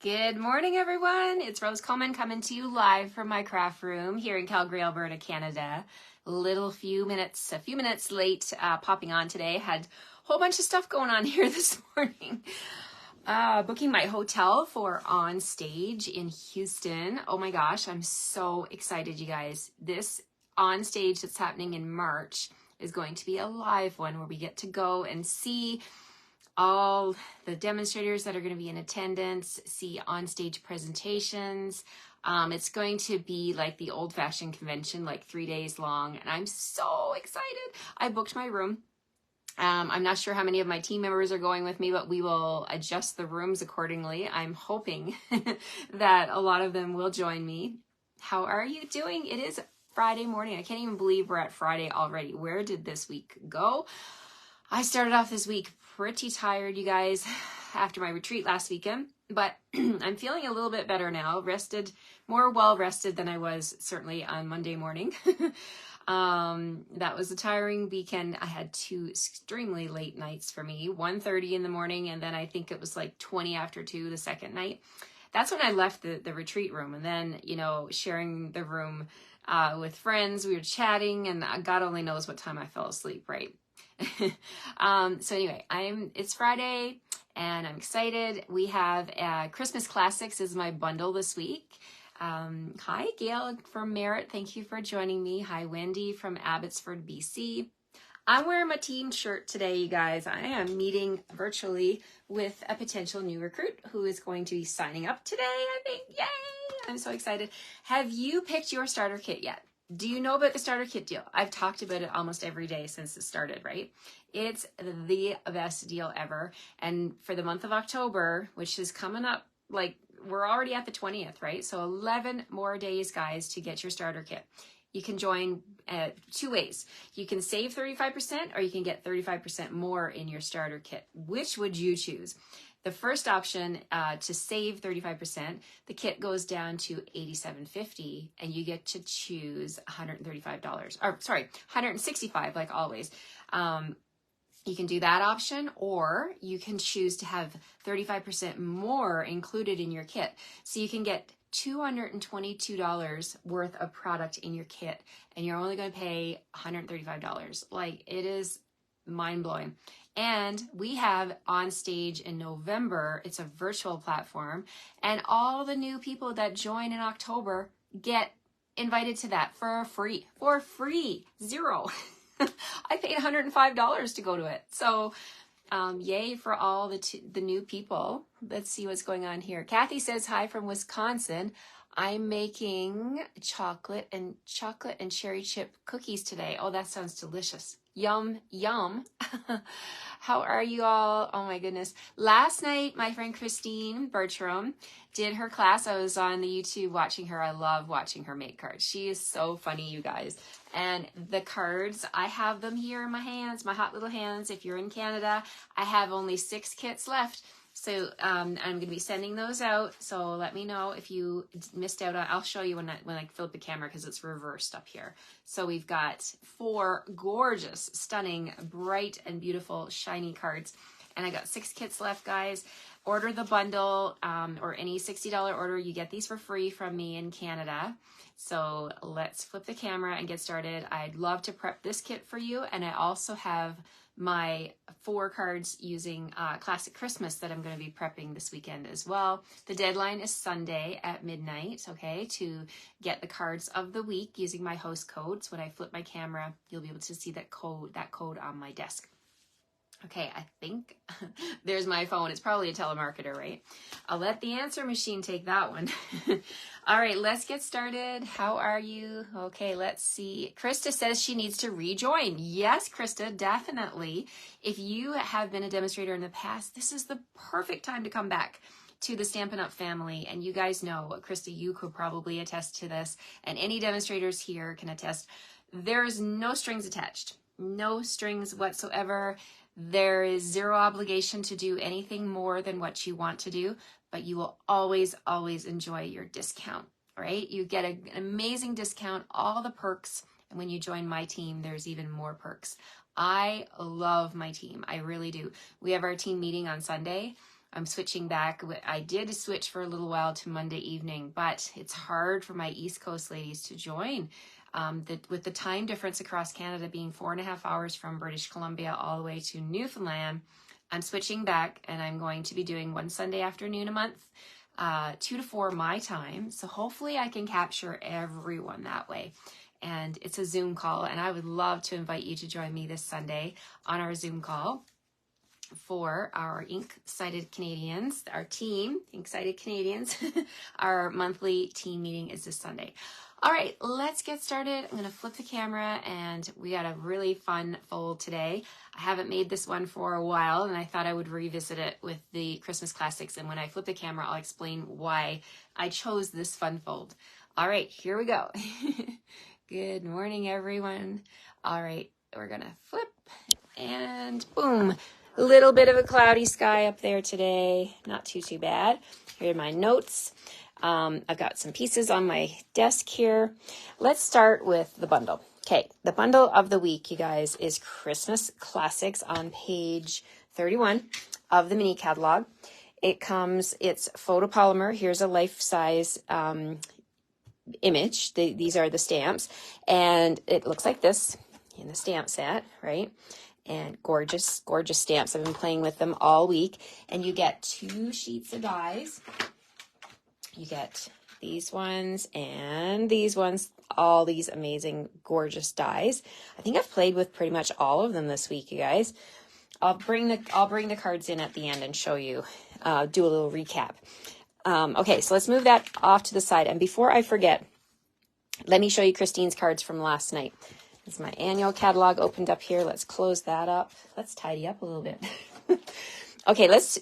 Good morning, everyone. It's Rose Coleman coming to you live from my craft room here in Calgary, Alberta, Canada. A few minutes late popping on today. Had a whole bunch of stuff going on here this morning. Booking my hotel for On Stage in Houston. Oh my gosh, I'm so excited, you guys. This On Stage that's happening in March is going to be a live one where we get to go and see all the demonstrators that are going to be in attendance, see on-stage presentations. It's going to be like the old-fashioned convention, like 3 days long, and I'm so excited. I booked my room. I'm not sure how many of my team members are going with me, but we will adjust the rooms accordingly. I'm hoping that a lot of them will join me. How are you doing? It is Friday morning. I can't even believe we're at Friday already. Where did this week go? I started off this week pretty tired, you guys, after my retreat last weekend, but I'm feeling a little bit better now, more well-rested than I was certainly on Monday morning. That was a tiring weekend. I had 2 extremely late nights for me, 1:30 in the morning, and then I think it was like 20 after 2 the second night. That's when I left the retreat room, and then, sharing the room with friends, we were chatting, and God only knows what time I fell asleep, right? So anyway, it's Friday and I'm excited. We have Christmas Classics is my bundle this week. Hi, Gail from Merritt. Thank you for joining me. Hi, Wendy from Abbotsford, BC. I'm wearing my team shirt today, you guys. I am meeting virtually with a potential new recruit who is going to be signing up today, I think. Yay! I'm so excited. Have you picked your starter kit yet? Do you know about the starter kit deal? I've talked about it almost every day since it started, right? It's the best deal ever. And for the month of October, which is coming up, like we're already at the 20th, right? So 11 more days, guys, to get your starter kit. You can join 2 ways. You can save 35% or you can get 35% more in your starter kit. Which would you choose? The first option, to save 35%, the kit goes down to $87.50 and you get to choose $165 like always. You can do that option, or you can choose to have 35% more included in your kit. So you can get $222 worth of product in your kit and you're only going to pay $135. Like, it is mind-blowing. And we have On Stage in November. It's a virtual platform, and all the new people that join in October get invited to that for free, zero. I paid $105 to go to it. So yay for all the new people. Let's see what's going on here. Kathy says hi from Wisconsin. I'm making chocolate and cherry chip cookies today. Oh, that sounds delicious. Yum, yum. How are you all? Oh my goodness. Last night, my friend Christine Bertram did her class. I was on the YouTube watching her. I love watching her make cards. She is so funny, you guys. And the cards, I have them here in my hands, my hot little hands. If you're in Canada, I have only 6 kits left. So I'm going to be sending those out. So let me know if you missed out on. I'll show you when I fill up the camera because it's reversed up here. So we've got 4 gorgeous, stunning, bright and beautiful, shiny cards. And I got 6 kits left, guys. Order the bundle or any $60 order. You get these for free from me in Canada. So let's flip the camera and get started. I'd love to prep this kit for you. And I also have my 4 cards using Classic Christmas that I'm going to be prepping this weekend as well. The deadline is Sunday at midnight, okay, to get the cards of the week using my host code. So when I flip my camera, you'll be able to see that code on my desk. Okay, I think there's my phone. It's probably a telemarketer, right? I'll let the answer machine take that one. All right, let's get started. How are you? Okay, let's see. Krista says she needs to rejoin. Yes, Krista, definitely. If you have been a demonstrator in the past, this is the perfect time to come back to the Stampin' Up! Family. And you guys know, Krista, you could probably attest to this, and any demonstrators here can attest. There's no strings attached. No strings whatsoever. There is zero obligation to do anything more than what you want to do, but you will always, always enjoy your discount, right? You get an amazing discount, all the perks, and when you join my team, there's even more perks. I love my team. I really do. We have our team meeting on Sunday. I'm switching back. I did switch for a little while to Monday evening, but it's hard for my East Coast ladies to join. With the time difference across Canada being 4.5 hours from British Columbia all the way to Newfoundland, I'm switching back, and I'm going to be doing one Sunday afternoon a month, 2 to 4 my time. So hopefully I can capture everyone that way. And it's a Zoom call, and I would love to invite you to join me this Sunday on our Zoom call for our Ink-Sighted Canadians, our team, Ink-Sighted Canadians. Our monthly team meeting is this Sunday. All right, let's get started. I'm gonna flip the camera, and we got a really fun fold today. I haven't made this one for a while, and I thought I would revisit it with the Christmas classics. And when I flip the camera, I'll explain why I chose this fun fold. All right, here we go. Good morning, everyone. All right, we're gonna flip, and boom. A little bit of a cloudy sky up there today. Not too bad. Here are my notes. I've got some pieces on my desk here. Let's start with the bundle. Okay, the bundle of the week, you guys, is Christmas Classics on page 31 of the mini catalog. It's photopolymer. Here's a life-size image. These are the stamps, and it looks like this in the stamp set, right? And gorgeous, gorgeous stamps. I've been playing with them all week. And you get 2 sheets of dies. You get these ones and these ones, all these amazing, gorgeous dies. I think I've played with pretty much all of them this week, you guys. I'll bring the cards in at the end and show you, do a little recap. Okay, so let's move that off to the side. And before I forget, let me show you Christine's cards from last night. It's my annual catalog opened up here. Let's close that up. Let's tidy up a little bit. Okay, let's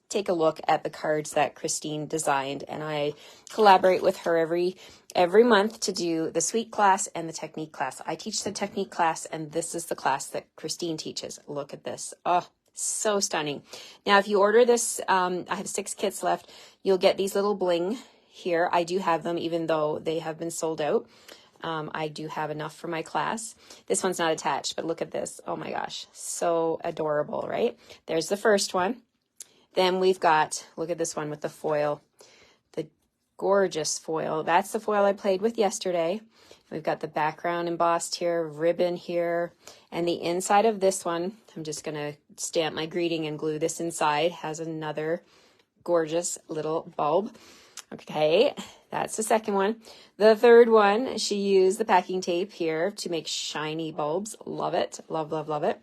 take a look at the cards that Christine designed, and I collaborate with her every month to do the suite class and the technique class. I teach the technique class, and this is the class that Christine teaches. Look at this. Oh, so stunning. Now, if you order this, I have 6 kits left. You'll get these little bling here. I do have them, even though they have been sold out. I do have enough for my class. This one's not attached, but look at this. Oh my gosh, so adorable, right? There's the first one. Then we've got, look at this one with the foil, the gorgeous foil. That's the foil I played with yesterday. We've got the background embossed here, ribbon here, and the inside of this one, I'm just gonna stamp my greeting and glue this inside, has another gorgeous little bulb. Okay, that's the second one. The third one, she used the packing tape here to make shiny bulbs. Love it. Love, love, love it.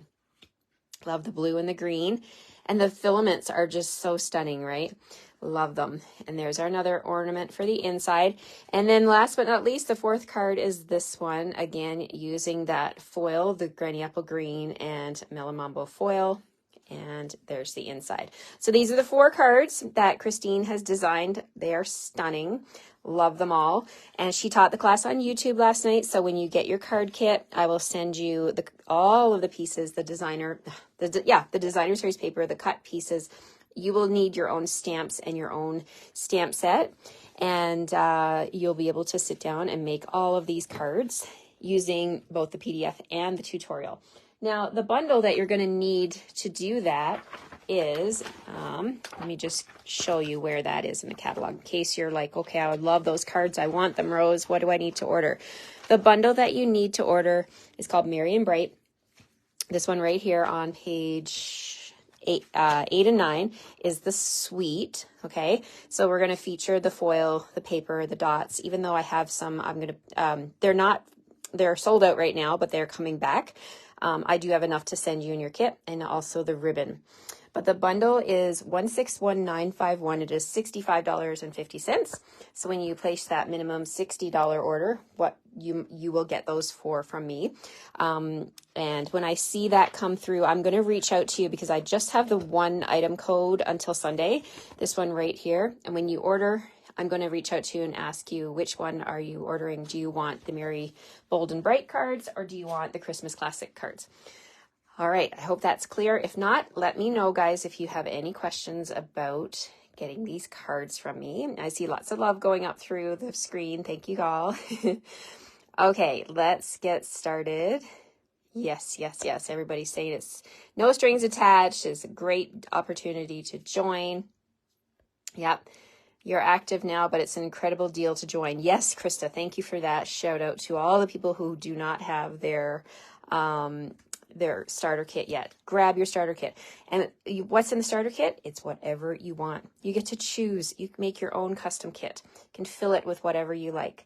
Love the blue and the green. And the filaments are just so stunning, right? Love them. And there's our another ornament for the inside. And then last but not least, the fourth card is this one. Again, using that foil, the Granny Apple Green and Melamambo foil. And there's the inside. So these are the 4 cards that Christine has designed. They are stunning. Love them all. And she taught the class on YouTube last night. So when you get your card kit, I will send you all of the pieces, the designer series paper, the cut pieces. You will need your own stamps and your own stamp set. And you'll be able to sit down and make all of these cards using both the PDF and the tutorial. Now, the bundle that you're going to need to do that is, let me just show you where that is in the catalog, in case you're like, okay, I would love those cards. I want them, Rose. What do I need to order? The bundle that you need to order is called Merry and Bright. This one right here on page 8 and 9 is the suite, okay? So we're going to feature the foil, the paper, the dots. Even though I have some, I'm going to, they're sold out right now, but they're coming back. I do have enough to send you in your kit, and also the ribbon. But the bundle is $161951. It is $65.50. So when you place that minimum $60 order, what you will get those from me. And when I see that come through, I'm going to reach out to you because I just have the 1 item code until Sunday. This one right here. And when you order, I'm going to reach out to you and ask you, which one are you ordering? Do you want the Merry, Bold, and Bright cards, or do you want the Christmas Classic cards? All right, I hope that's clear. If not, let me know, guys, if you have any questions about getting these cards from me. I see lots of love going up through the screen. Thank you all. Okay, let's get started. Yes, yes, yes. Everybody's saying it's no strings attached. It's a great opportunity to join. Yep. You're active now, but it's an incredible deal to join. Yes, Krista, thank you for that. Shout out to all the people who do not have their starter kit yet. Grab your starter kit. And what's in the starter kit? It's whatever you want. You get to choose. You can make your own custom kit. You can fill it with whatever you like.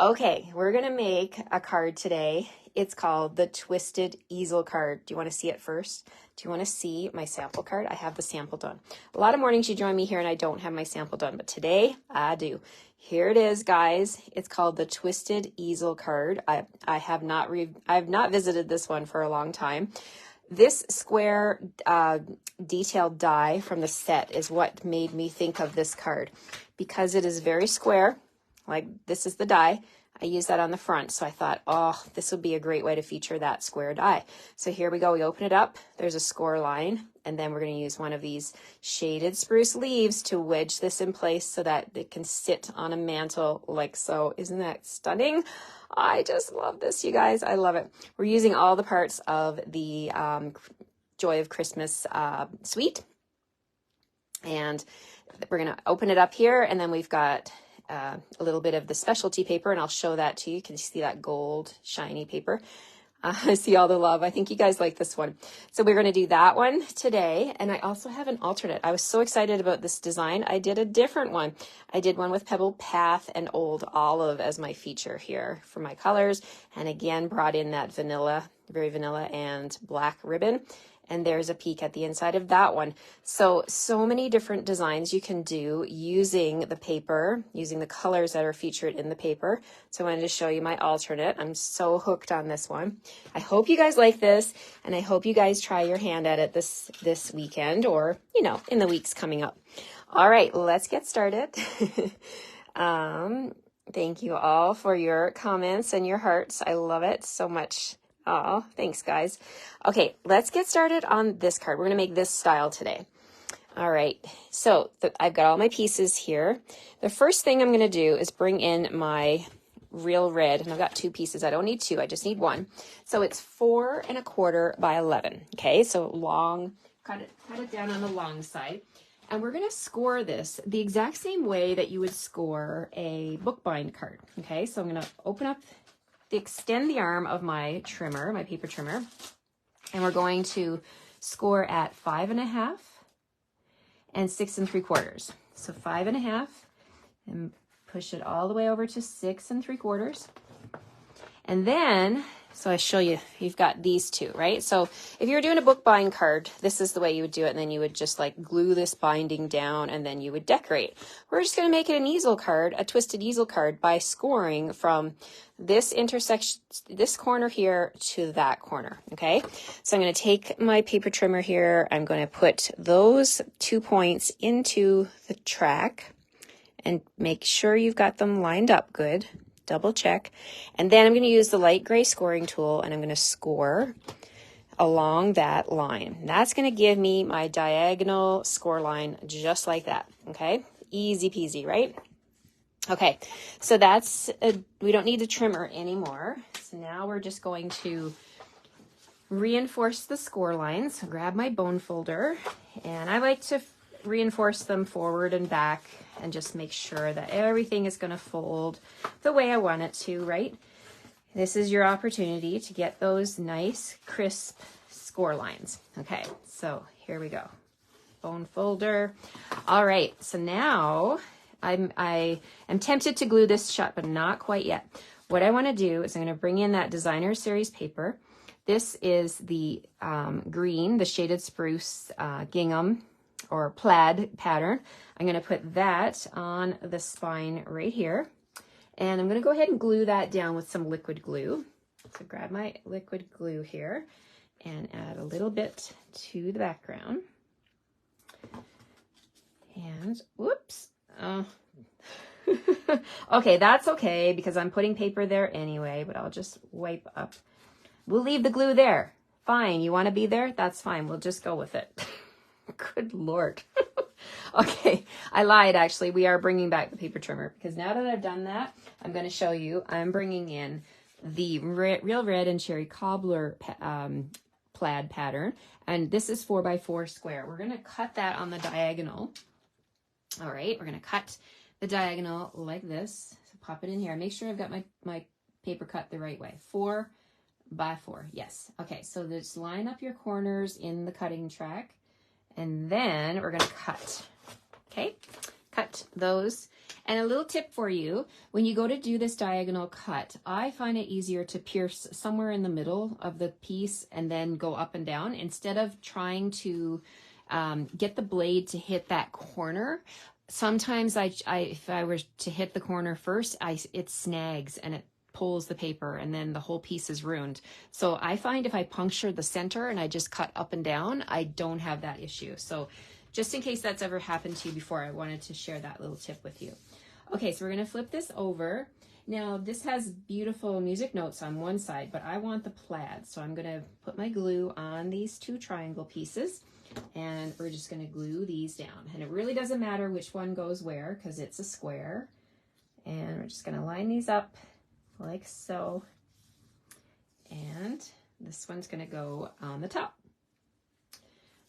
Okay, we're going to make a card today. It's called the Twisted Easel card. Do you want to see it first? Do you want to see my sample card? I have the sample done. A lot of mornings you join me here and I don't have my sample done, but today I do. Here it is, guys. It's called the Twisted Easel card. I have not visited this one for a long time. This square detailed die from the set is what made me think of this card because it is very square. Like this is the die. I use that on the front. So I thought, oh, this would be a great way to feature that square die. So here we go. We open it up. There's a score line. And then we're going to use one of these shaded spruce leaves to wedge this in place so that it can sit on a mantle like so. Isn't that stunning? I just love this, you guys. I love it. We're using all the parts of the Joy of Christmas suite. And we're going to open it up here. And then we've got a little bit of the specialty paper, and I'll show that to you. Can you see that gold shiny paper? I see all the love. I think you guys like this one. So we're going to do that one today. And I also have an alternate. I was so excited about this design. I did a different one. I did one with Pebble Path and Old Olive as my feature here for my colors. And again, brought in that vanilla, very vanilla and black ribbon. And there's a peek at the inside of that one. So many different designs you can do using the paper, using the colors that are featured in the paper. So I wanted to show you my alternate. I'm so hooked on this one. I hope you guys like this, and I hope you guys try your hand at it this weekend or, you know, in the weeks coming up. All right, let's get started. Thank you all for your comments and your hearts. I love it so much. Oh, thanks, guys. Okay, let's get started on this card. We're going to make this style today. All right, so I've got all my pieces here. The first thing I'm going to do is bring in my real red, and I've got 2 pieces. I don't need 2, I just need 1. So it's 4 1/4 by 11. Okay, so long, cut it down on the long side. And we're going to score this the exact same way that you would score a bookbind card. Okay, so I'm going to open up extend the arm of my trimmer, my paper trimmer, and we're going to score at 5 1/2 and 6 3/4. So 5 1/2 and push it all the way over to 6 3/4. And then, so I show you, you've got these 2, right? So if you're doing a bookbind card, this is the way you would do it. And then you would just like glue this binding down and then you would decorate. We're just going to make it an easel card, a twisted easel card by scoring from this intersection, this corner here to that corner. Okay. So I'm going to take my paper trimmer here. I'm going to put those 2 points into the track and make sure you've got them lined up good. Double check. And then I'm going to use the light gray scoring tool and I'm going to score along that line. That's going to give me my diagonal score line just like that. Okay. Easy peasy, right? Okay. So we don't need the trimmer anymore. So now we're just going to reinforce the score lines. So grab my bone folder, and I like to reinforce them forward and back and just make sure that everything is going to fold the way I want it to, right? This is your opportunity to get those nice, crisp score lines. Okay, so here we go. Bone folder. All right, so now I am tempted to glue this shut, but not quite yet. What I want to do is I'm going to bring in that designer series paper. This is the green, the shaded spruce gingham or plaid pattern. I'm going to put that on the spine right here. And I'm going to go ahead and glue that down with some liquid glue. So grab my liquid glue here and add a little bit to the background. And whoops. Okay, that's okay because I'm putting paper there anyway, but I'll just wipe up. We'll leave the glue there. Fine, you want to be there? That's fine. We'll just go with it. Good Lord. Okay, I lied actually. We are bringing back the paper trimmer because now that I've done that, I'm going to show you I'm bringing in the Real Red and Cherry Cobbler plaid pattern. And this is 4x4 square. We're going to cut that on the diagonal. All right, we're going to cut the diagonal like this. So pop it in here. Make sure I've got my paper cut the right way. 4x4. Yes. Okay, so just line up your corners in the cutting track. And then we're going to cut. Okay, cut those. And a little tip for you, when you go to do this diagonal cut, I find it easier to pierce somewhere in the middle of the piece and then go up and down instead of trying to get the blade to hit that corner. Sometimes if I were to hit the corner first, it snags and it pulls the paper and then the whole piece is ruined. So I find if I puncture the center and I just cut up and down, I don't have that issue. So just in case that's ever happened to you before, I wanted to share that little tip with you. Okay, so we're going to flip this over. Now, this has beautiful music notes on one side, but I want the plaid. So I'm going to put my glue on these two triangle pieces, and we're just going to glue these down. And it really doesn't matter which one goes where because it's a square. And we're just going to line these up like so. And this one's going to go on the top.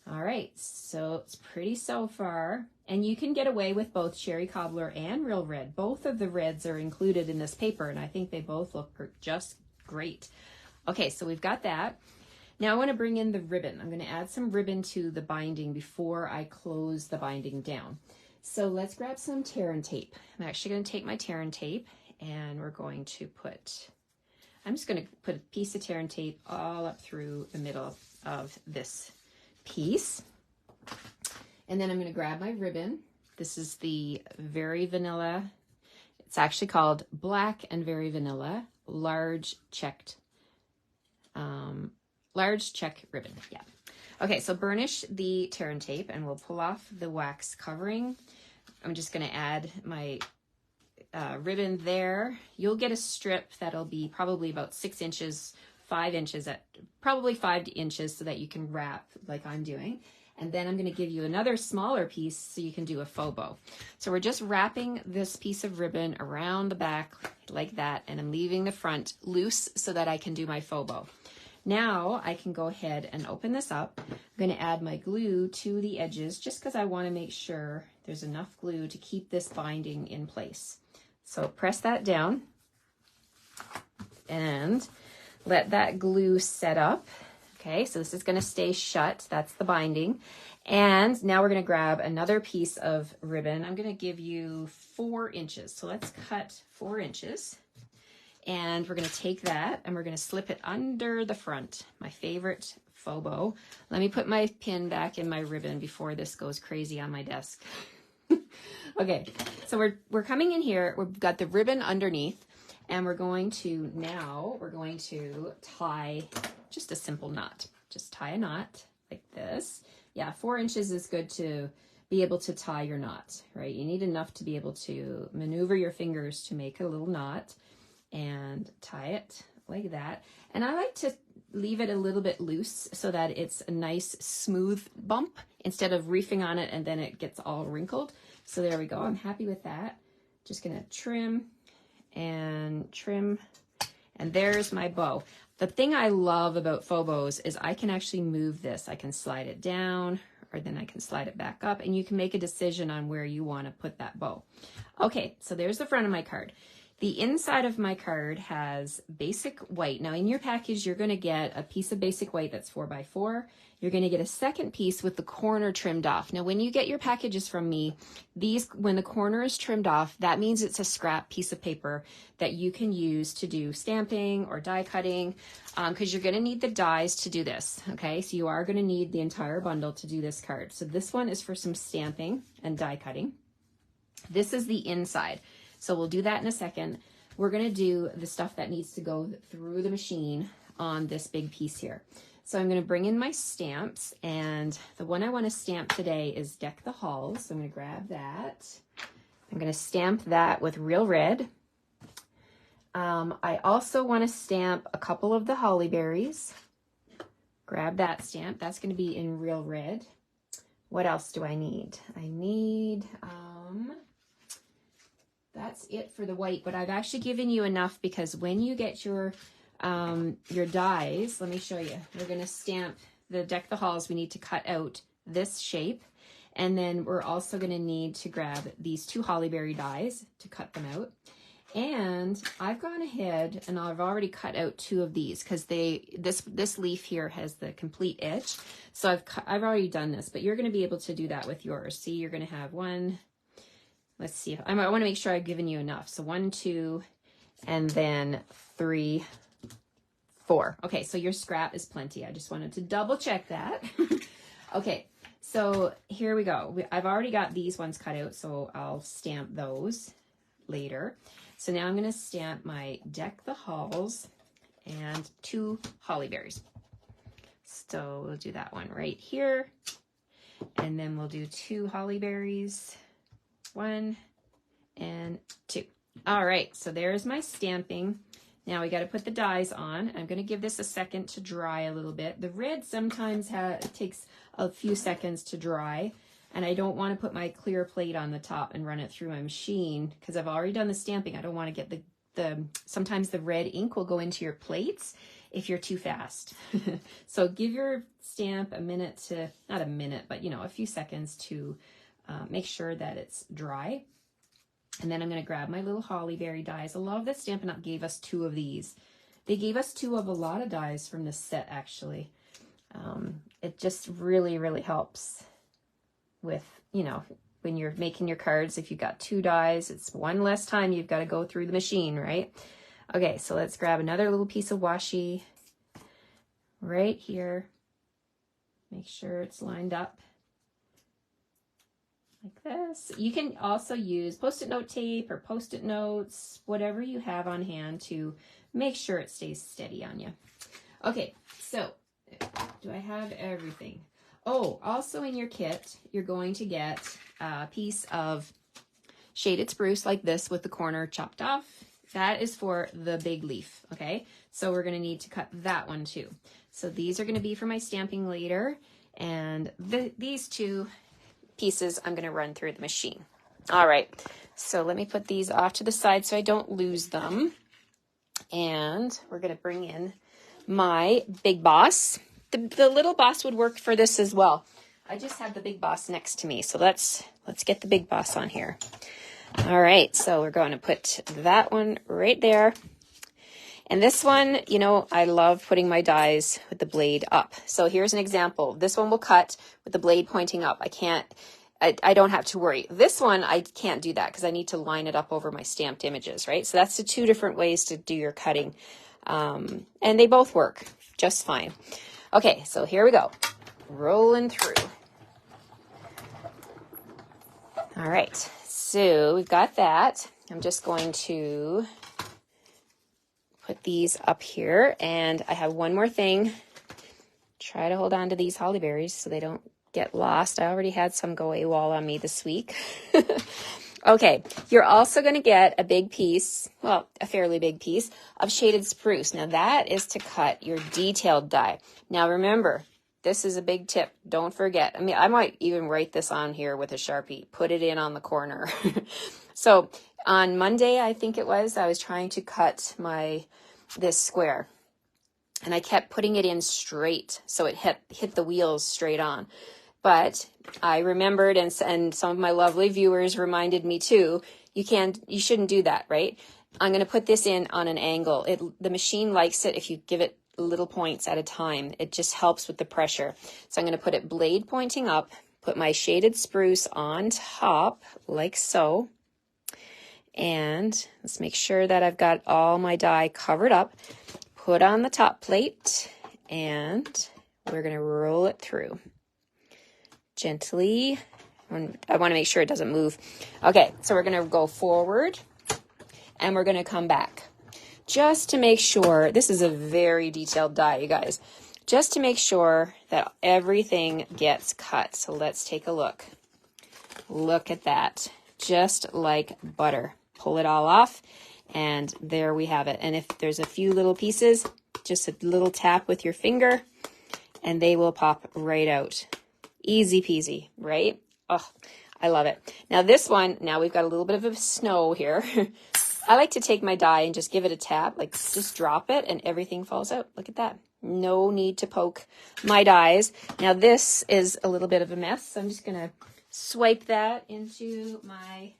All right, so it's pretty so far. And you can get away with both Cherry Cobbler and Real Red. Both of the reds are included in this paper, and I think they both look just great. Okay, so we've got that. Now I want to bring in the ribbon. I'm going to add some ribbon to the binding before I close the binding down. So let's grab some tear and tape. I'm actually going to take my tear and tape, and we're going to I'm just going to put a piece of tear and tape all up through the middle of this piece. And then I'm going to grab my ribbon. This is the Very Vanilla. It's actually called Black and Very Vanilla large check ribbon. Yeah. Okay, so burnish the tear and tape and we'll pull off the wax covering. I'm just going to add my ribbon there. You'll get a strip that'll be probably about 6 inches, 5 inches at probably 5 inches so that you can wrap like I'm doing. And then I'm going to give you another smaller piece so you can do a faux bow. So we're just wrapping this piece of ribbon around the back like that, and I'm leaving the front loose so that I can do my faux bow. Now I can go ahead and open this up. I'm going to add my glue to the edges just because I want to make sure there's enough glue to keep this binding in place. So press that down and let that glue set up. Okay, so this is going to stay shut. That's the binding. And now we're going to grab another piece of ribbon. I'm going to give you 4 inches. So let's cut 4 inches. And we're going to take that and we're going to slip it under the front. My favorite faux bow. Let me put my pin back in my ribbon before this goes crazy on my desk. Okay, so we're coming in here. We've got the ribbon underneath. And we're going to tie just a simple knot. Just tie a knot like this. Yeah, 4 inches is good to be able to tie your knot, right? You need enough to be able to maneuver your fingers to make a little knot and tie it like that. And I like to leave it a little bit loose so that it's a nice smooth bump instead of reefing on it and then it gets all wrinkled. So there we go. I'm happy with that. Just gonna trim and trim, and there's my bow. The thing I love about faux bows is I can actually move this. I can slide it down, or then I can slide it back up, and you can make a decision on where you want to put that bow. Okay, so there's the front of my card. The inside of my card has basic white. Now in your package, you're going to get a piece of basic white that's 4x4. You're going to get a second piece with the corner trimmed off. Now when you get your packages from me, when the corner is trimmed off, that means it's a scrap piece of paper that you can use to do stamping or die cutting, because you're going to need the dies to do this. Okay, so you are going to need the entire bundle to do this card. So this one is for some stamping and die cutting. This is the inside. So we'll do that in a second. We're going to do the stuff that needs to go through the machine on this big piece here. So I'm going to bring in my stamps, and the one I want to stamp today is Deck the Halls. So I'm going to grab that. I'm going to stamp that with Real Red. I also want to stamp a couple of the holly berries. Grab that stamp. That's going to be in Real Red. What else do I need? I need... that's it for the white, but I've actually given you enough because when you get your your dies. Let me show you. We're going to stamp the Deck the Halls. We need to cut out this shape. And then we're also going to need to grab these 2 hollyberry dies to cut them out. And I've gone ahead and I've already cut out 2 of these because this leaf here has the complete edge. So I've already done this, but you're going to be able to do that with yours. See, you're going to have 1. Let's see. I want to make sure I've given you enough. So 1, 2, and then 3, 4. Okay, so your scrap is plenty. I just wanted to double check that. Okay, so here we go. I've already got these ones cut out, so I'll stamp those later. So now I'm going to stamp my Deck the Halls and 2 hollyberries. So we'll do that one right here. And then we'll do 2 hollyberries. 1 and 2. All right, so there's my stamping. Now we got to put the dies on. I'm going to give this a second to dry a little bit. The red sometimes takes a few seconds to dry, and I don't want to put my clear plate on the top and run it through my machine because I've already done the stamping. I don't want to get sometimes the red ink will go into your plates if you're too fast. So give your stamp a minute to, not a minute, but a few seconds to make sure that it's dry. And then I'm going to grab my little hollyberry dies. I love that Stampin' Up! Gave us 2 of these. They gave us 2 of a lot of dies from this set, actually. It just really, really helps with, when you're making your cards. If you've got 2 dies, it's 1 less time you've got to go through the machine, right? Okay, so let's grab another little piece of washi right here. Make sure it's lined up. Like this. You can also use Post-it note tape or Post-it notes, whatever you have on hand to make sure it stays steady on you. Okay, so do I have everything? Oh, also in your kit, you're going to get a piece of shaded spruce like this with the corner chopped off. That is for the big leaf, okay? So we're going to need to cut that one too. So these are going to be for my stamping later, and these 2 pieces I'm going to run through the machine. All right, so let me put these off to the side so I don't lose them. And we're going to bring in my Big Boss. The little boss would work for this as well. I just have the Big Boss next to me, so let's get the Big Boss on here. All right, so we're going to put that one right there. And this one, I love putting my dies with the blade up. So here's an example. This one will cut with the blade pointing up. I don't have to worry. This one, I can't do that because I need to line it up over my stamped images, right? So that's the 2 different ways to do your cutting. And they both work just fine. Okay, so here we go. Rolling through. All right, so we've got that. I'm just going to put these up here, and I have one more thing. Try to hold on to these hollyberries so they don't get lost. I already had some go AWOL on me this week. Okay, you're also going to get a big piece, well, a fairly big piece of shaded spruce. Now that is to cut your detailed die. Now remember, this is a big tip. Don't forget. I might even write this on here with a Sharpie. Put it in on the corner. So on Monday, I think it was, I was trying to cut this square, and I kept putting it in straight so it hit the wheels straight on. But I remembered, and some of my lovely viewers reminded me too, you shouldn't do that, right? I'm going to put this in on an angle. The machine likes it if you give it little points at a time. It just helps with the pressure. So I'm going to put it blade pointing up, put my shaded spruce on top like so. And let's make sure that I've got all my die covered up. Put on the top plate, and we're going to roll it through gently. I want to make sure it doesn't move. Okay, so we're going to go forward, and we're going to come back. Just to make sure, this is a very detailed die, you guys. Just to make sure that everything gets cut. So let's take a look. Look at that. Just like butter. Pull it all off, and there we have it. And if there's a few little pieces, just a little tap with your finger, and they will pop right out. Easy peasy, right? Oh, I love it. Now this one, now we've got a little bit of a snow here. I like to take my die and just give it a tap, like just drop it and everything falls out. Look at that. No need to poke my dies. Now this is a little bit of a mess, so I'm just gonna swipe that into my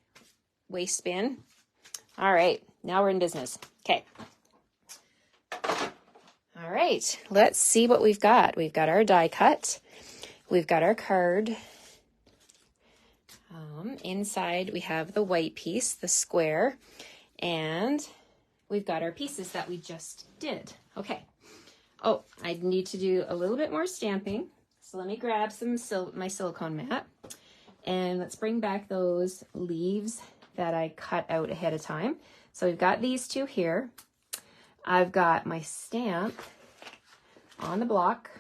waste bin. All right, now we're in business. Okay. All right, let's see what we've got. We've got our die cut. We've got our card. Inside we have the white piece, the square, and we've got our pieces that we just did. Okay. Oh, I need to do a little bit more stamping. So let me grab my silicone mat, and let's bring back those leaves that I cut out ahead of time. So we've got these two here. I've got my stamp on the block.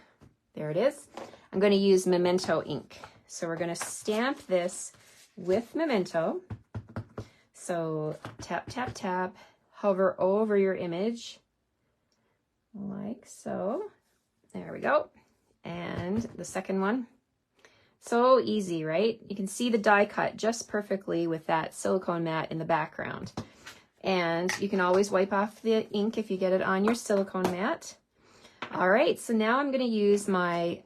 There it is. I'm going to use Memento ink. So we're going to stamp this with Memento. So tap, tap, tap, hover over your image like so. There we go. And the second one. So easy, right? You can see the die cut just perfectly with that silicone mat in the background. And you can always wipe off the ink if you get it on your silicone mat. All right, so now I'm going to use my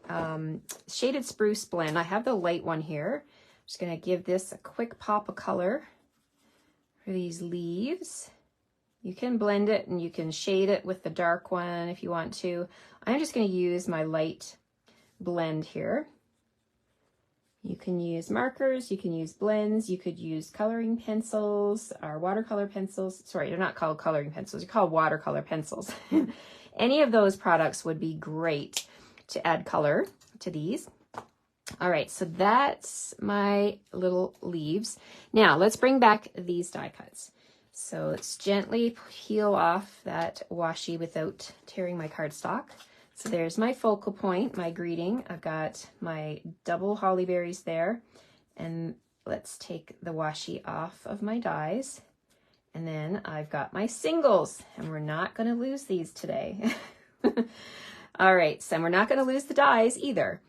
Shaded Spruce blend. I have the light one here. I'm just going to give this a quick pop of color for these leaves. You can blend it and you can shade it with the dark one if you want to. I'm just going to use my light blend here. You can use markers, you can use blends, you could use coloring pencils or watercolor pencils. Sorry, they're not called coloring pencils, they're called watercolor pencils. Any of those products would be great to add color to these. All right, so that's my little leaves. Now let's bring back these die cuts. So let's gently peel off that washi without tearing my cardstock. So there's my focal point, my greeting. I've got my double holly berries there. And let's take the washi off of my dies. And then I've got my singles, and we're not going to lose these today. All right, so we're not going to lose the dies either.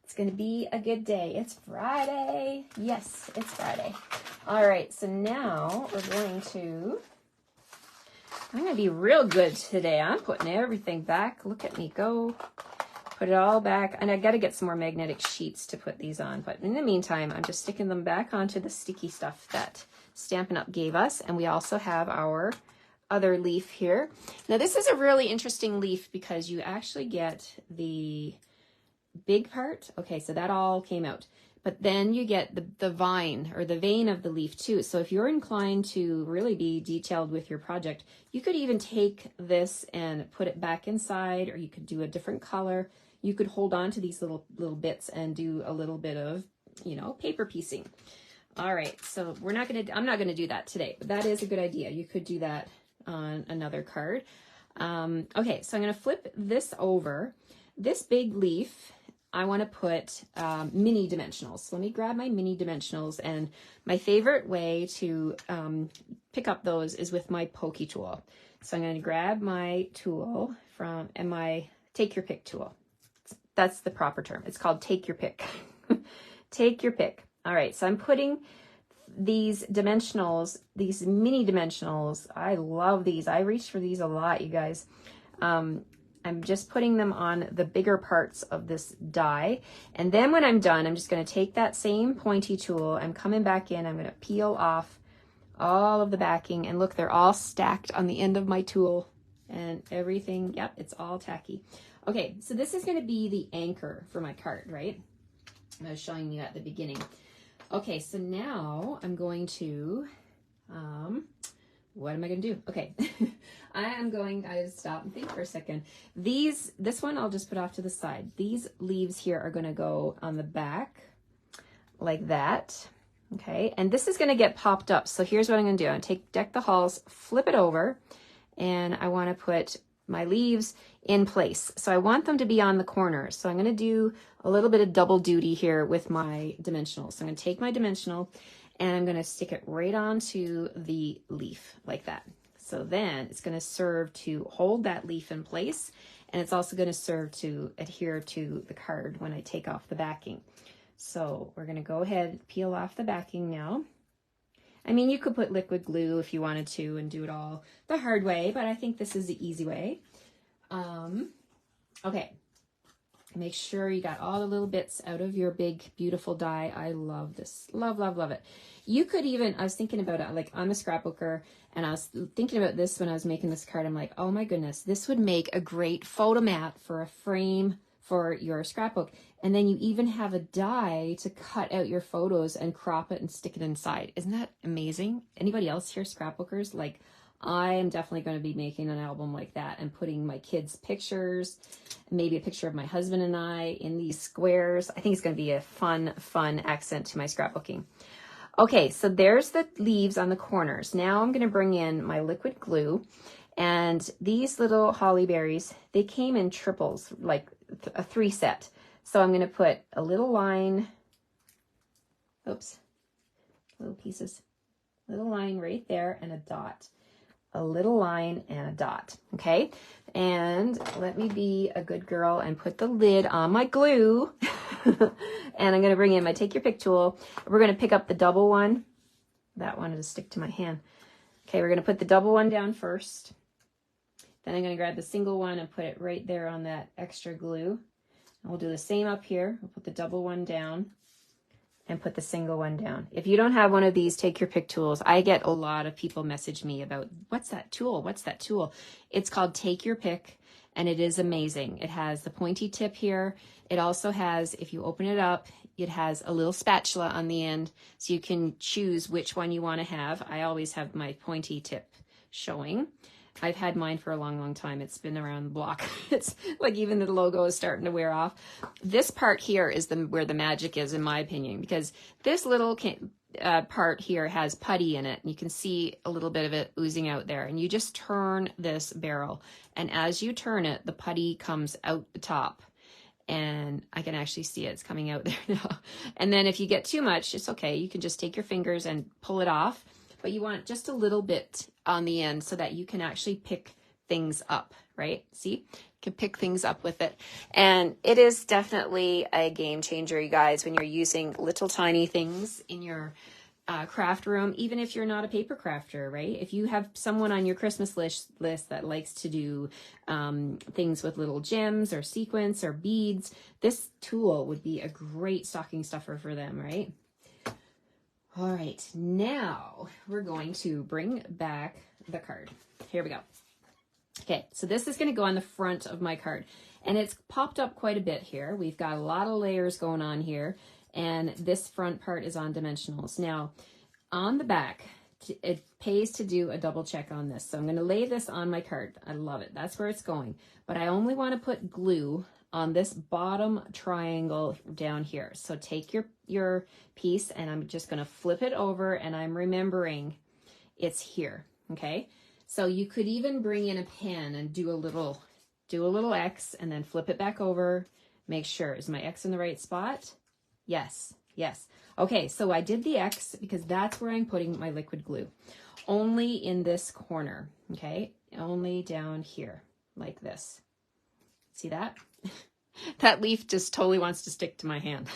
It's going to be a good day. It's Friday. Yes, it's Friday. All right, so now I'm going to be real good today. I'm putting everything back. Look at me go. Put it all back. And I got to get some more magnetic sheets to put these on. But in the meantime, I'm just sticking them back onto the sticky stuff that Stampin' Up! Gave us. And we also have our other leaf here. Now, this is a really interesting leaf because you actually get the big part. Okay, so that all came out. But then you get the vine or the vein of the leaf too. So if you're inclined to really be detailed with your project, you could even take this and put it back inside, or you could do a different color. You could hold on to these little bits and do a little bit of, you know, paper piecing. All right, so I'm not gonna do that today, but that is a good idea. You could do that on another card. Okay, so I'm gonna flip this over. This big leaf, I want to put mini dimensionals. So let me grab my mini dimensionals, and my favorite way to pick up those is with my pokey tool. So I'm going to grab my tool and my take your pick tool. That's the proper term. It's called take your pick. Take your pick. All right, so I'm putting these dimensionals, these mini dimensionals. I love these. I reach for these a lot, you guys. I'm just putting them on the bigger parts of this die. And then when I'm done, I'm just going to take that same pointy tool. I'm coming back in. I'm going to peel off all of the backing. And look, they're all stacked on the end of my tool and everything. Yep, it's all tacky. Okay, so this is going to be the anchor for my card, right? I was showing you at the beginning. Okay, so now I'm going to, what am I going to do? Okay. I gotta stop and think for a second. This one I'll just put off to the side. These leaves here are gonna go on the back like that. Okay, and this is gonna get popped up. So here's what I'm gonna do. I'm gonna take Deck the Halls, flip it over, and I wanna put my leaves in place. So I want them to be on the corner. So I'm gonna do a little bit of double duty here with my dimensional. So I'm gonna take my dimensional and I'm gonna stick it right onto the leaf like that. So then it's going to serve to hold that leaf in place, and it's also going to serve to adhere to the card when I take off the backing. So we're going to go ahead and peel off the backing now. I mean, you could put liquid glue if you wanted to and do it all the hard way, but I think this is the easy way. Okay. Make sure you got all the little bits out of your big, beautiful die. I love this. Love, love, love it. You could even, I was thinking about it, like I'm a scrapbooker, and I was thinking about this when I was making this card. I'm like, oh my goodness, this would make a great photo mat for a frame for your scrapbook. And then you even have a die to cut out your photos and crop it and stick it inside. Isn't that amazing? Anybody else here scrapbookers? Like, I am definitely going to be making an album like that and putting my kids' pictures, maybe a picture of my husband and I in these squares. I think it's going to be a fun, fun accent to my scrapbooking. Okay, so there's the leaves on the corners. Now I'm going to bring in my liquid glue, and these little holly berries, they came in triples, like a 3 set. So I'm going to put a little line, oops, little pieces, little line right there and a dot. A little line and a dot, okay? And let me be a good girl and put the lid on my glue. And I'm going to bring in my Take Your Pick tool. We're going to pick up the double one. That wanted to stick to my hand. Okay, we're going to put the double one down first. Then I'm going to grab the single one and put it right there on that extra glue. And we'll do the same up here. We'll put the double one down and put the single one down. If you don't have one of these Take Your Pick tools, I get a lot of people message me about, what's that tool? What's that tool? It's called Take Your Pick, and it is amazing. It has the pointy tip here. It also has, if you open it up, it has a little spatula on the end, so you can choose which one you want to have. I always have my pointy tip showing. I've had mine for a long, long time. It's been around the block. It's like even the logo is starting to wear off. This part here is where the magic is, in my opinion, because this little part here has putty in it. And you can see a little bit of it oozing out there. And you just turn this barrel. And as you turn it, the putty comes out the top. And I can actually see it's coming out there now. And then if you get too much, it's okay. You can just take your fingers and pull it off. But you want just a little bit on the end so that you can actually pick things up, right? See, you can pick things up with it. And it is definitely a game changer, you guys, when you're using little tiny things in your craft room, even if you're not a paper crafter, right? If you have someone on your Christmas list that likes to do things with little gems or sequins or beads, this tool would be a great stocking stuffer for them, right? All right, now we're going to bring back the card. Here we go. Okay, so this is going to go on the front of my card, and it's popped up quite a bit here. We've got a lot of layers going on here, and this front part is on dimensionals. Now, on the back, it pays to do a double check on this. So I'm going to lay this on my card. I love it. That's where it's going. But I only want to put glue on this bottom triangle down here. So take your piece, and I'm just going to flip it over, and I'm remembering it's here. Okay. So you could even bring in a pen and do a little X and then flip it back over. Make sure, is my X in the right spot? Yes. Yes. Okay. So I did the X because that's where I'm putting my liquid glue. Only in this corner. Okay. Only down here like this. See that? That leaf just totally wants to stick to my hand.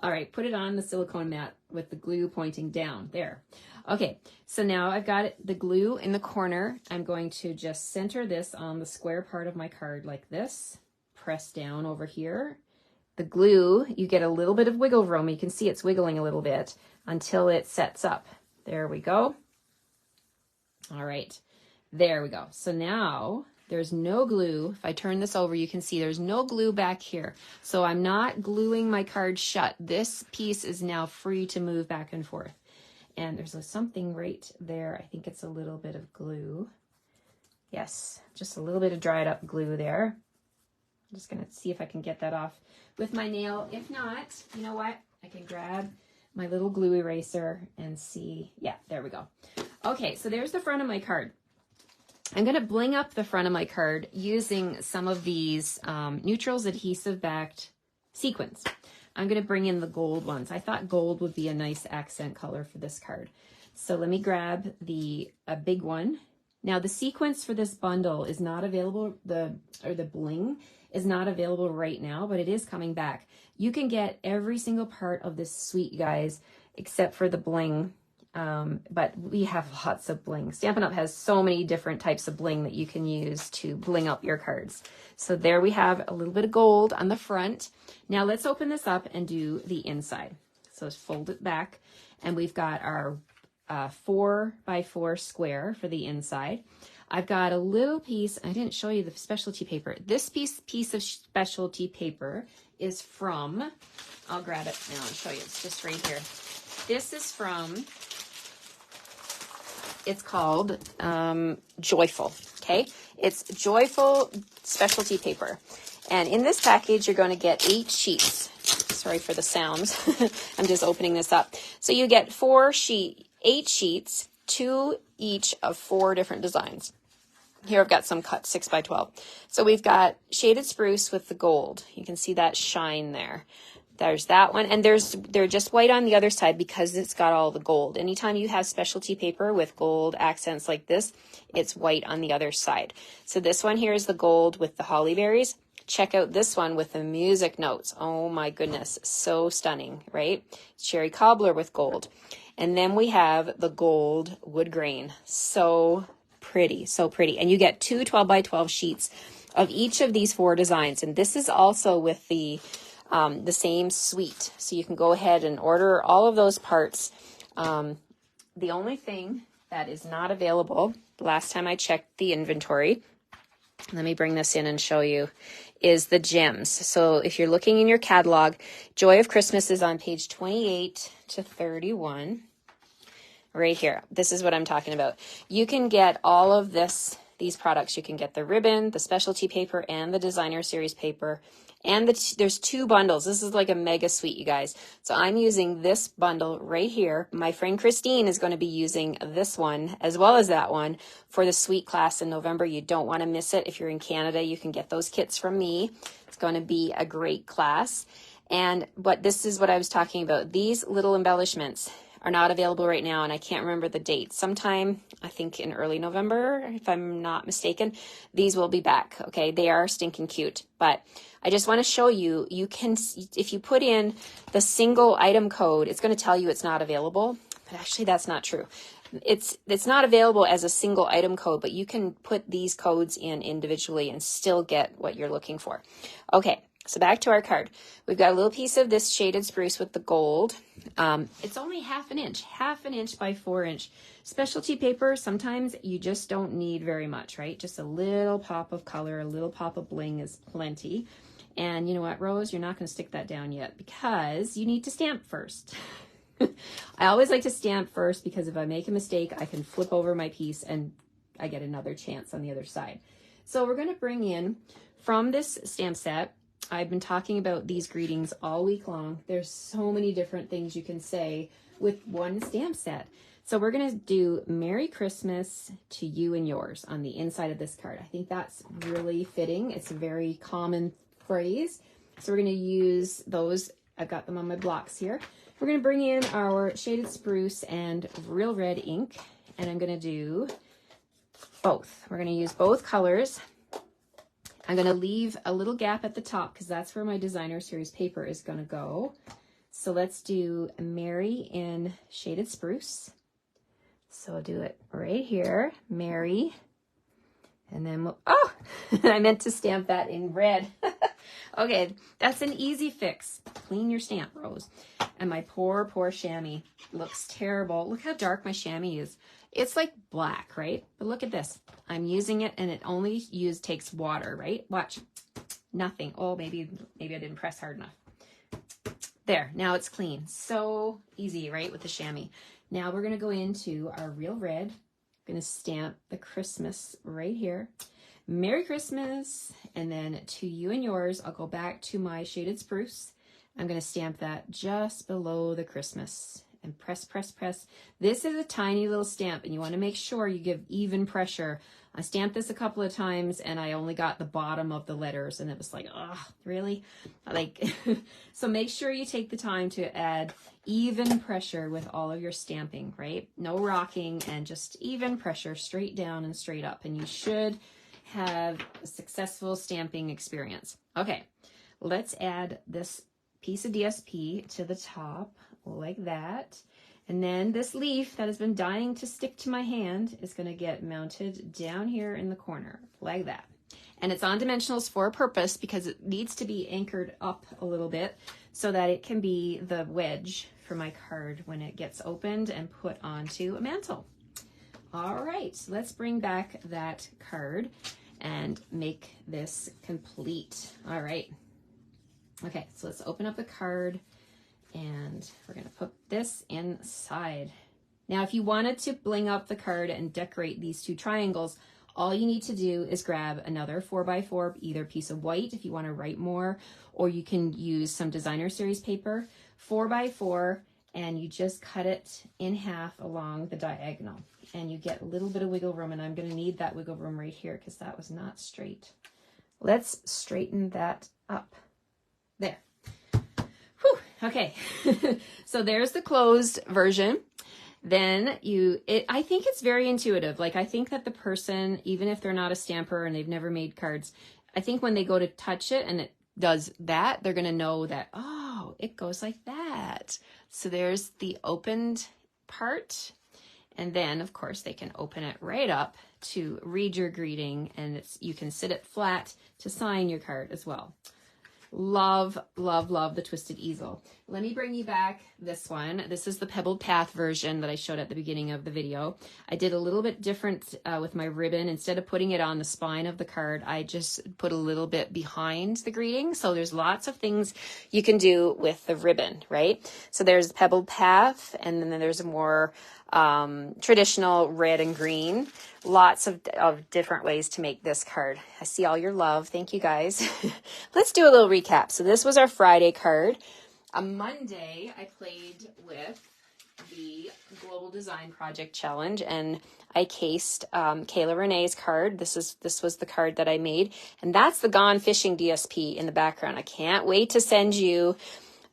All right, put it on the silicone mat with the glue pointing down there. Okay, so now I've got the glue in the corner. I'm going to just center this on the square part of my card like this. Press down over here. The glue, you get a little bit of wiggle room. You can see it's wiggling a little bit until it sets up. There we go. All right, there we go. So now there's no glue. If I turn this over, you can see there's no glue back here. So I'm not gluing my card shut. This piece is now free to move back and forth. And there's something right there. I think it's a little bit of glue. Yes, just a little bit of dried up glue there. I'm just gonna see if I can get that off with my nail. If not, you know what? I can grab my little glue eraser and see. Yeah, there we go. Okay, so there's the front of my card. I'm going to bling up the front of my card using some of these neutrals adhesive backed sequins. I'm going to bring in the gold ones. I thought gold would be a nice accent color for this card. So let me grab a big one. Now the sequence for this bundle is not available, the bling is not available right now, but it is coming back. You can get every single part of this suite, guys, except for the bling but we have lots of bling. Stampin' Up! Has so many different types of bling that you can use to bling up your cards. So there we have a little bit of gold on the front. Now let's open this up and do the inside. So let's fold it back, and we've got our 4x4 square for the inside. I've got a little piece, I didn't show you the specialty paper. This piece of specialty paper is from, I'll grab it now and show you, it's just right here. This is from, it's called Joyful, okay? It's Joyful specialty paper. And in this package, you're going to get 8 sheets. Sorry for the sounds. I'm just opening this up. So you get 8 sheets, 2 each of 4 different designs. Here I've got some cut 6x12. So we've got shaded spruce with the gold. You can see that shine there. There's that one, and they're just white on the other side because it's got all the gold. Anytime you have specialty paper with gold accents like this, it's white on the other side. So this one here is the gold with the holly berries. Check out this one with the music notes. Oh my goodness, so stunning, right? Cherry cobbler with gold. And then we have the gold wood grain. So pretty, so pretty. And you get 2 12x12 sheets of each of these 4 designs. And this is also with the same suite. So you can go ahead and order all of those parts. The only thing that is not available, the last time I checked the inventory, let me bring this in and show you, is the gems. So if you're looking in your catalog, Joy of Christmas is on page 28 to 31. Right here. This is what I'm talking about. You can get all of these products. You can get the ribbon, the specialty paper, and the designer series paper. And there's 2 bundles. This is like a mega suite, you guys. So I'm using this bundle right here. My friend Christine is going to be using this one as well as that one for the suite class in November. You don't want to miss it. If you're in Canada, you can get those kits from me. It's going to be a great class. But this is what I was talking about. These little embellishments are not available right now, and I can't remember the date. Sometime, I think in early November, if I'm not mistaken, these will be back, okay? They are stinking cute, but I just want to show you, you can, if you put in the single item code, it's going to tell you it's not available, but actually that's not true. It's not available as a single item code, but you can put these codes in individually and still get what you're looking for. Okay. So back to our card. We've got a little piece of this shaded spruce with the gold. It's only half an inch by 4 inch. Specialty paper, sometimes you just don't need very much, right? Just a little pop of color, a little pop of bling is plenty. And you know what, Rose? You're not going to stick that down yet because you need to stamp first. I always like to stamp first because if I make a mistake, I can flip over my piece and I get another chance on the other side. So we're going to bring in from this stamp set, I've been talking about these greetings all week long. There's so many different things you can say with one stamp set. So we're going to do Merry Christmas to you and yours on the inside of this card. I think that's really fitting. It's a very common phrase. So we're going to use those. I've got them on my blocks here. We're going to bring in our shaded spruce and real red ink, and I'm going to do both. We're going to use both colors. I'm going to leave a little gap at the top because that's where my designer series paper is going to go. So let's do Mary in shaded spruce. So I'll do it right here, Mary. And then we'll, oh, I meant to stamp that in red. Okay, that's an easy fix. Clean your stamp, Rose. And my poor chamois looks terrible. Look how dark my chamois is. It's like black, right? But look at this. I'm using it and it only takes water, right? Watch. Nothing. Oh, maybe I didn't press hard enough. There, now it's clean. So easy, right, with the chamois. Now we're going to go into our real red. I'm going to stamp the Christmas right here. Merry Christmas. And then to you and yours, I'll go back to my shaded spruce. I'm going to stamp that just below the Christmas. And press, press, press. This is a tiny little stamp, and you want to make sure you give even pressure. I stamped this a couple of times, and I only got the bottom of the letters, and it was like, oh, really? Like, so make sure you take the time to add even pressure with all of your stamping, right? No rocking, and just even pressure straight down and straight up, and you should have a successful stamping experience. Okay, let's add this piece of DSP to the top like that. And then this leaf that has been dying to stick to my hand is going to get mounted down here in the corner like that. And it's on dimensionals for a purpose because it needs to be anchored up a little bit so that it can be the wedge for my card when it gets opened and put onto a mantle. All right, so let's bring back that card and make this complete. All right. Okay, so let's open up the card and we're gonna put this inside. Now, if you wanted to bling up the card and decorate these two triangles, all you need to do is grab another 4x4, either piece of white if you want to write more, or you can use some designer series paper, 4x4, and you just cut it in half along the diagonal. And you get a little bit of wiggle room, and I'm going to need that wiggle room right here because that was not straight. Let's straighten that up. There. Whew. Okay. So there's the closed version. Then I think it's very intuitive. Like, I think that the person, even if they're not a stamper and they've never made cards, I think when they go to touch it and it does that, they're going to know that, oh, it goes like that. So there's the opened part. And then, of course, they can open it right up to read your greeting, and you can sit it flat to sign your card as well. Love, love, love the Twisted Easel. Let me bring you back this one. This is the Pebbled Path version that I showed at the beginning of the video. I did a little bit different with my ribbon. Instead of putting it on the spine of the card, I just put a little bit behind the greeting. So there's lots of things you can do with the ribbon, right? So there's Pebbled Path, and then there's a more traditional red and green. Lots of different ways to make this card. I see all your love. Thank you, guys. Let's do a little recap. So this was our Friday card. On Monday, I played with the Global Design Project Challenge, and I cased Kayla Renee's card. This was the card that I made, and that's the Gone Fishing DSP in the background. I can't wait to send you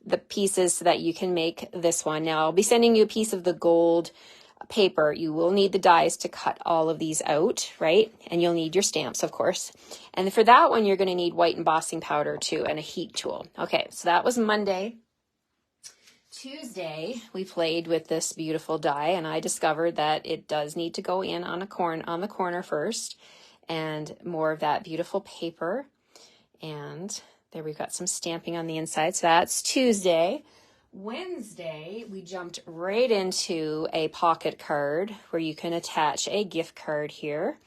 the pieces so that you can make this one. Now, I'll be sending you a piece of the gold paper. You will need the dies to cut all of these out, right? And you'll need your stamps, of course. And for that one, you're going to need white embossing powder too, and a heat tool. Okay, so that was Monday. Tuesday, we played with this beautiful die, and I discovered that it does need to go in on the corner first, and more of that beautiful paper. And there we've got some stamping on the inside. So that's Tuesday. Wednesday, we jumped right into a pocket card where you can attach a gift card here.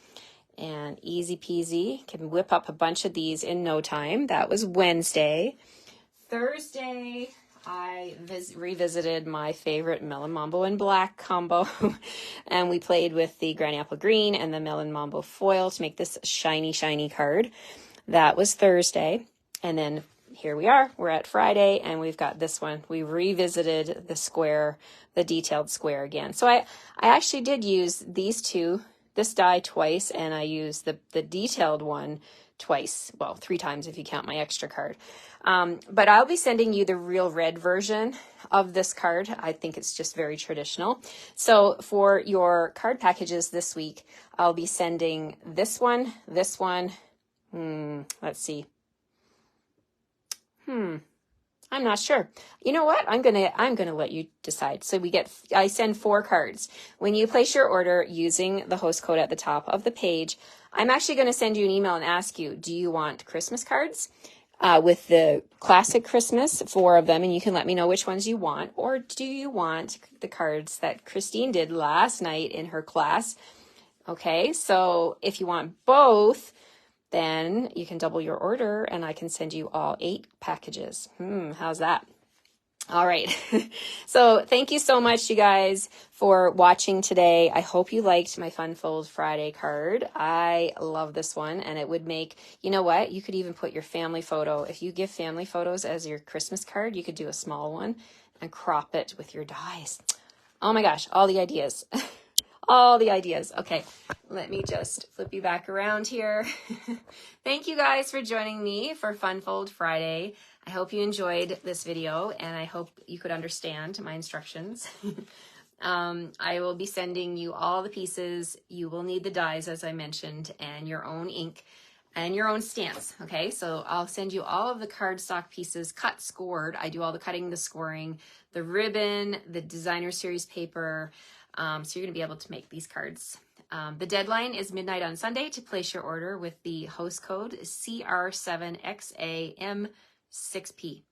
And easy peasy, can whip up a bunch of these in no time. That was Wednesday. Thursday, I revisited my favorite Melon Mambo and Black combo. And we played with the Granny Apple Green and the Melon Mambo foil to make this shiny, shiny card. That was Thursday. And then here we are, we're at Friday, and we've got this one. We revisited the square, the detailed square again. So I actually did use this die twice, and I used the detailed one twice. Well, 3 times if you count my extra card. But I'll be sending you the real red version of this card. I think it's just very traditional. So for your card packages this week, I'll be sending this one. Let's see. I'm not sure. You know what? I'm gonna let you decide. So I send 4 cards. When you place your order using the host code at the top of the page, I'm actually going to send you an email and ask you, do you want Christmas cards with the classic Christmas, 4 of them, and you can let me know which ones you want, or do you want the cards that Christine did last night in her class? Okay, so if you want both, then you can double your order and I can send you all 8 packages. How's that? All right. So thank you so much, you guys, for watching today. I hope you liked my Fun Fold Friday card. I love this one, and it would make, you know what? You could even put your family photo. If you give family photos as your Christmas card, you could do a small one and crop it with your dies. Oh my gosh, all the ideas. All the ideas. Okay, let me just flip you back around here. Thank you guys for joining me for Fun Fold Friday. I hope you enjoyed this video, and I hope you could understand my instructions. I will be sending you all the pieces. You will need the dies, as I mentioned, and your own ink. and your own stamps. Okay, so I'll send you all of the cardstock pieces cut, scored. I do all the cutting, the scoring, the ribbon, the designer series paper. So you're gonna be able to make these cards. The deadline is midnight on Sunday to place your order with the host code CR7XAM6P.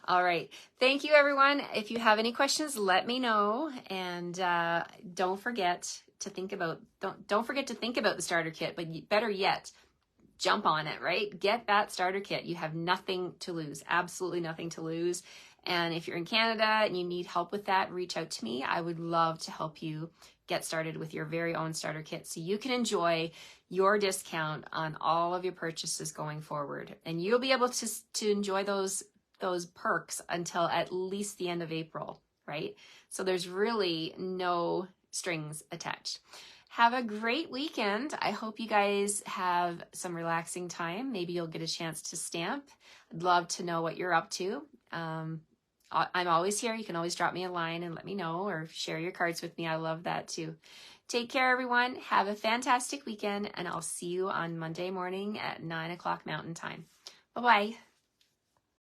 All right. Thank you, everyone. If you have any questions, let me know. And don't forget to think about the starter kit, but better yet, jump on it, right? Get that starter kit. You have nothing to lose, absolutely nothing to lose. And if you're in Canada and you need help with that, reach out to me. I would love to help you get started with your very own starter kit so you can enjoy your discount on all of your purchases going forward. And you'll be able to enjoy those perks until at least the end of April, right? So there's really no strings attached. Have a great weekend. I hope you guys have some relaxing time. Maybe you'll get a chance to stamp. I'd love to know what you're up to. I'm always here. You can always drop me a line and let me know, or share your cards with me. I love that too. Take care, everyone. Have a fantastic weekend, and I'll see you on Monday morning at 9 o'clock Mountain Time. Bye-bye.